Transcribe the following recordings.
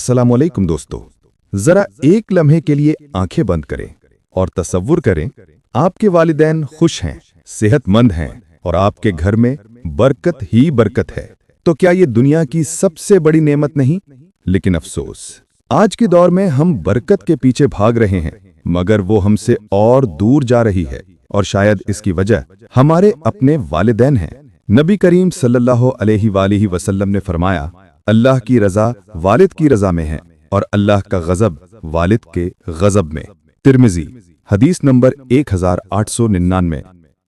अस्सलामुअलैकुम दोस्तों, जरा एक लम्हे के लिए आंखें बंद करें और तसव्वुर करें आपके वालिदैन खुश हैं, सेहतमंद हैं और आपके घर में बरकत ही बरकत है। तो क्या ये दुनिया की सबसे बड़ी नेमत नहीं? लेकिन अफसोस, आज के दौर में हम बरकत के पीछे भाग रहे हैं, मगर वो हमसे और दूर जा रही है और शायद इसकी वजह हमारे अपने वालिदैन हैं। नबी करीम सल्लल्लाहु अलैहि वसल्लम ने फरमाया, अल्लाह की रजा वालिद की रजा में है और अल्लाह का गजब वालिद के गजब में। तिर्मिजी हदीस नंबर 1899।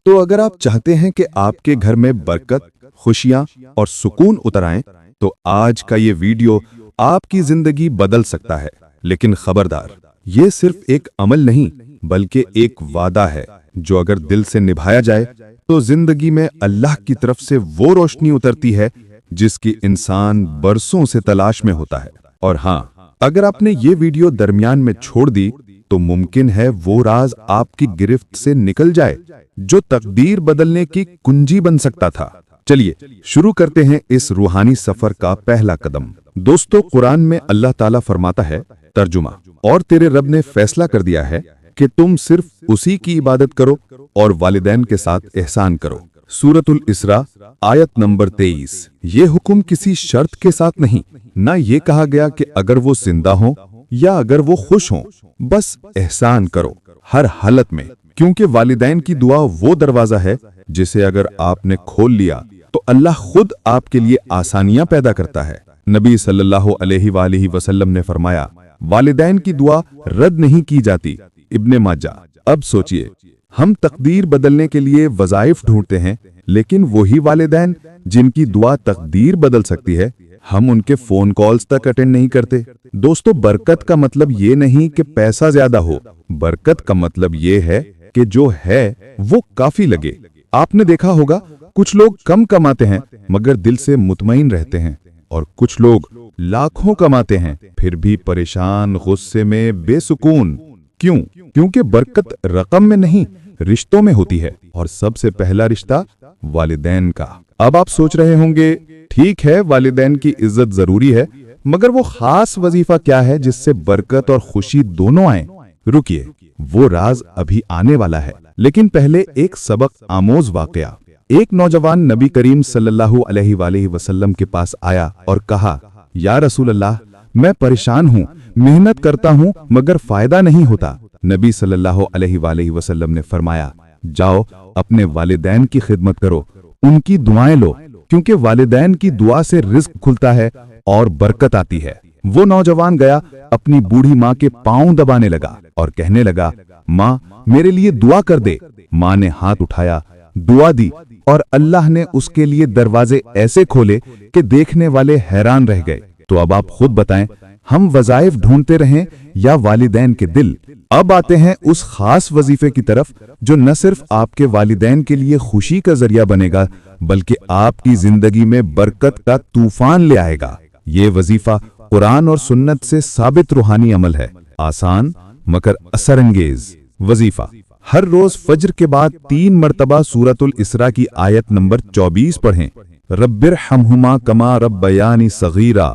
तो अगर आप चाहते हैं कि आपके घर में बरकत, खुशियां और सुकून उतर आएं, तो आज का ये वीडियो आपकी जिंदगी बदल सकता है। लेकिन खबरदार, ये सिर्फ एक अमल नहीं बल्कि एक वादा है जो अगर दिल से निभाया जाए तो जिंदगी में अल्लाह की तरफ से वो रोशनी उतरती है जिसकी इंसान बरसों से तलाश में होता है। और हाँ, अगर आपने ये वीडियो दरमियान में छोड़ दी तो मुमकिन है वो राज आपकी गिरफ्त से निकल जाए जो तकदीर बदलने की कुंजी बन सकता था। चलिए शुरू करते हैं इस रूहानी सफर का पहला कदम। दोस्तों, कुरान में अल्लाह ताला फरमाता है, तर्जुमा, और तेरे रब ने फैसला कर दिया है कि तुम सिर्फ उसी की इबादत करो और वालिदैन के साथ एहसान करो। सूरतुल इसरा आयत नंबर 23। ये हुक्म किसी शर्त के साथ नहीं, ना ये कहा गया कि अगर वो जिंदा हों या अगर वो खुश हों, बस एहसान करो हर हालत में, क्योंकि वालिदैन की दुआ वो दरवाजा है जिसे अगर आपने खोल लिया तो अल्लाह खुद आपके लिए आसानियां पैदा करता है। नबी सल्लल्लाहु अलैहि वसल्लम ने फरमाया, वालिदैन की दुआ रद्द नहीं की जाती। इब्ने माजा। अब सोचिए, हम तकदीर बदलने के लिए वज़ाइफ ढूंढते हैं, लेकिन वही वालिदैन जिनकी दुआ तकदीर बदल सकती है, हम उनके फोन कॉल्स तक अटेंड नहीं करते। दोस्तों, बरकत का मतलब ये नहीं कि पैसा ज्यादा हो, बरकत का मतलब ये है कि जो है वो काफी लगे। आपने देखा होगा, कुछ लोग कम कमाते हैं मगर दिल से मुतमईन रहते हैं, और कुछ लोग लाखों कमाते हैं फिर भी परेशान, गुस्से में, बेसुकून। क्यों? क्योंकि बरकत रकम में नहीं, रिश्तों में होती है, और सबसे पहला रिश्ता वालिदैन का। अब आप सोच रहे होंगे, ठीक है, वालिदैन की इज्जत जरूरी है, मगर वो खास वजीफा क्या है जिससे बरकत और खुशी दोनों आए? रुकिए, वो राज अभी आने वाला है, लेकिन पहले एक सबक आमोज वाकया। एक नौजवान नबी करीम सल्लल्लाहु अलैहि वसल्लम के पास आया और कहा, या रसूल अल्लाह, मैं परेशान हूँ, मेहनत करता हूँ मगर फायदा नहीं होता। नबी सल्लल्लाहु अलैहि वसल्लम ने फरमाया, जाओ अपने वालिदैन की खिदमत करो, उनकी दुआएं लो, क्योंकि वालिदैन की दुआ से रिज्क खुलता है और बरकत आती है। वो नौजवान गया, अपनी बूढ़ी माँ के पांव दबाने लगा और कहने लगा, माँ, मेरे लिए दुआ कर दे। माँ ने हाथ उठाया, दुआ दी, और अल्लाह ने उसके लिए दरवाजे ऐसे खोले कि देखने वाले हैरान रह गए। तो अब आप खुद बताएं, हम वज़ाइफ ढूंढते रहें या वालिदैन के दिल? अब आते हैं उस खास वजीफे की तरफ जो न सिर्फ आपके वालिदैन के लिए खुशी का जरिया बनेगा बल्कि आपकी जिंदगी में बरकत का तूफान ले आएगा। ये वजीफा कुरान और सुन्नत से साबित रूहानी अमल है, आसान मगर असरअंगेज वजीफा। हर रोज फज्र के बाद 3 मरतबा सूरतुल इसरा की आयत नंबर 24 पढ़ें, रब्बिरहमहुमा कमा रब्बयानी सगीरा।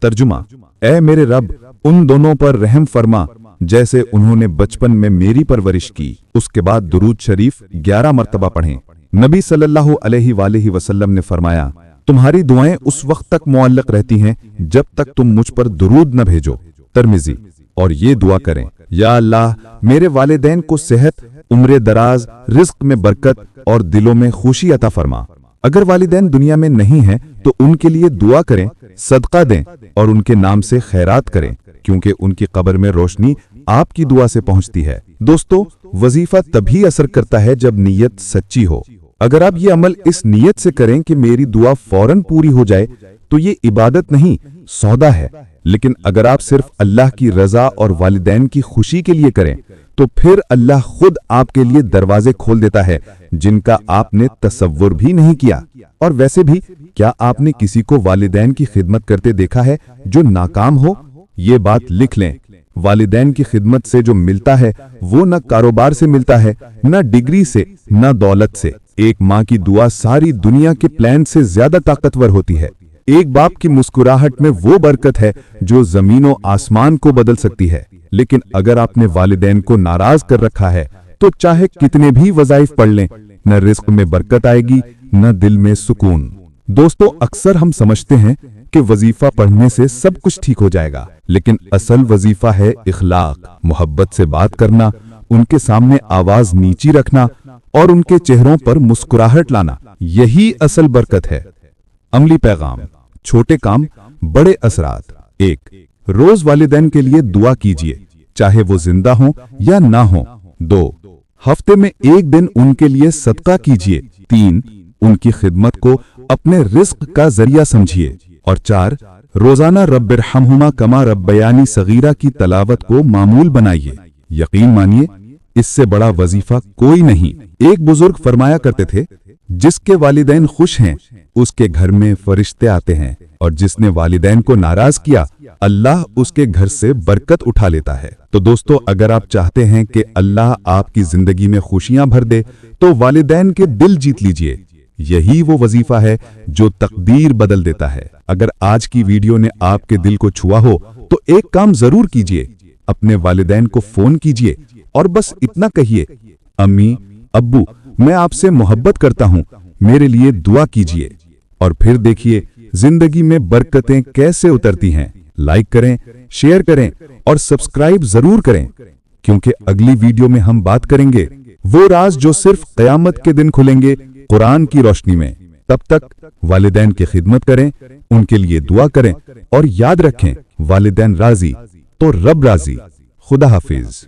तर्जुमा, ऐ मेरे रब, उन दोनों पर रहम फरमा जैसे उन्होंने बचपन में मेरी परवरिश की। उसके बाद दुरूद शरीफ 11 मरतबा पढ़ें। नबी सल्लल्लाहु अलैहि वसल्लम ने फरमाया, तुम्हारी दुआएं उस वक्त तक मुअल्लक रहती हैं जब तक तुम मुझ पर दुरूद न भेजो। तिर्मिजी। और ये दुआ करें, या अल्लाह, मेरे वालिदैन को सेहत, उम्र दराज, रिज्क में बरकत और दिलों में खुशी अता फरमा। अगर वालिदैन दुनिया में नहीं हैं तो उनके लिए दुआ करें, सदका दें और उनके नाम से खैरात करें, क्योंकि उनकी कब्र में रोशनी आपकी दुआ से पहुंचती है। दोस्तों, वजीफा तभी असर करता है जब नीयत सच्ची हो। अगर आप ये अमल इस नीयत से करें कि मेरी दुआ फौरन पूरी हो जाए, तो ये इबादत नहीं, सौदा है। लेकिन अगर आप सिर्फ अल्लाह की रजा और वालिदैन की खुशी के लिए करें, तो फिर अल्लाह खुद आपके लिए दरवाजे खोल देता है जिनका आपने तसव्वुर भी नहीं किया। और वैसे भी, क्या आपने किसी को वालिदैन की खिदमत करते देखा है जो नाकाम हो? ये बात लिख लें, वालिदैन की खिदमत से जो मिलता है वो न कारोबार से मिलता है, न डिग्री से, न दौलत से। एक माँ की दुआ सारी दुनिया के प्लान से ज्यादा ताकतवर होती है। एक बाप की मुस्कुराहट में वो बरकत है जो जमीनों आसमान को बदल सकती है। लेकिन अगर आपने वालिदैन को नाराज कर रखा है तो चाहे कितने भी वज़ाइफ पढ़ लें, न रिस्क में बरकत आएगी न दिल में सुकून। दोस्तों, अक्सर हम समझते हैं कि वजीफा पढ़ने से सब कुछ ठीक हो जाएगा, लेकिन असल वजीफा है इखलाक, मोहब्बत से बात करना, उनके सामने आवाज नीची रखना और उनके चेहरों पर मुस्कुराहट लाना। यही असल बरकत है। अमली पैगाम, छोटे काम बड़े असरात। 1. रोज वालिदैन के लिए दुआ कीजिए, चाहे वो जिंदा हो या ना हो। 2. हफ्ते में एक दिन उनके लिए सदका कीजिए। 3. उनकी खिदमत को अपने रिस्क का जरिया समझिए। और 4. रोजाना रब्बिरहमहुमा कमा रब्बयानी सगीरा की तलावत को मामूल बनाइए। यकीन मानिए, इससे बड़ा वजीफा कोई नहीं। एक बुजुर्ग फरमाया करते थे, जिसके वालिदैन खुश हैं उसके घर में फरिश्ते आते हैं, और जिसने वालिदैन को नाराज किया अल्लाह उसके घर से बरकत उठा लेता है। तो दोस्तों, अगर आप चाहते हैं कि अल्लाह आपकी जिंदगी में खुशियां भर दे तो वालिदैन के दिल जीत लीजिए। यही वो वजीफा है जो तकदीर बदल देता है। अगर आज की वीडियो ने आपके दिल को छुआ हो तो एक काम जरूर कीजिए, अपने वालिदैन को फोन कीजिए और बस इतना कहिए, अम्मी अब्बू मैं आपसे मोहब्बत करता हूं, मेरे लिए दुआ कीजिए। और फिर देखिए जिंदगी में बरकतें कैसे उतरती हैं। लाइक करें, शेयर करें और सब्सक्राइब जरूर करें, क्योंकि अगली वीडियो में हम बात करेंगे वो राज जो सिर्फ क़यामत के दिन खुलेंगे कुरान की रोशनी में। तब तक वालिदैन की खिदमत करें, उनके लिए दुआ करें और याद रखें, वालिदैन राजी तो रब राजी। खुदा हाफिज।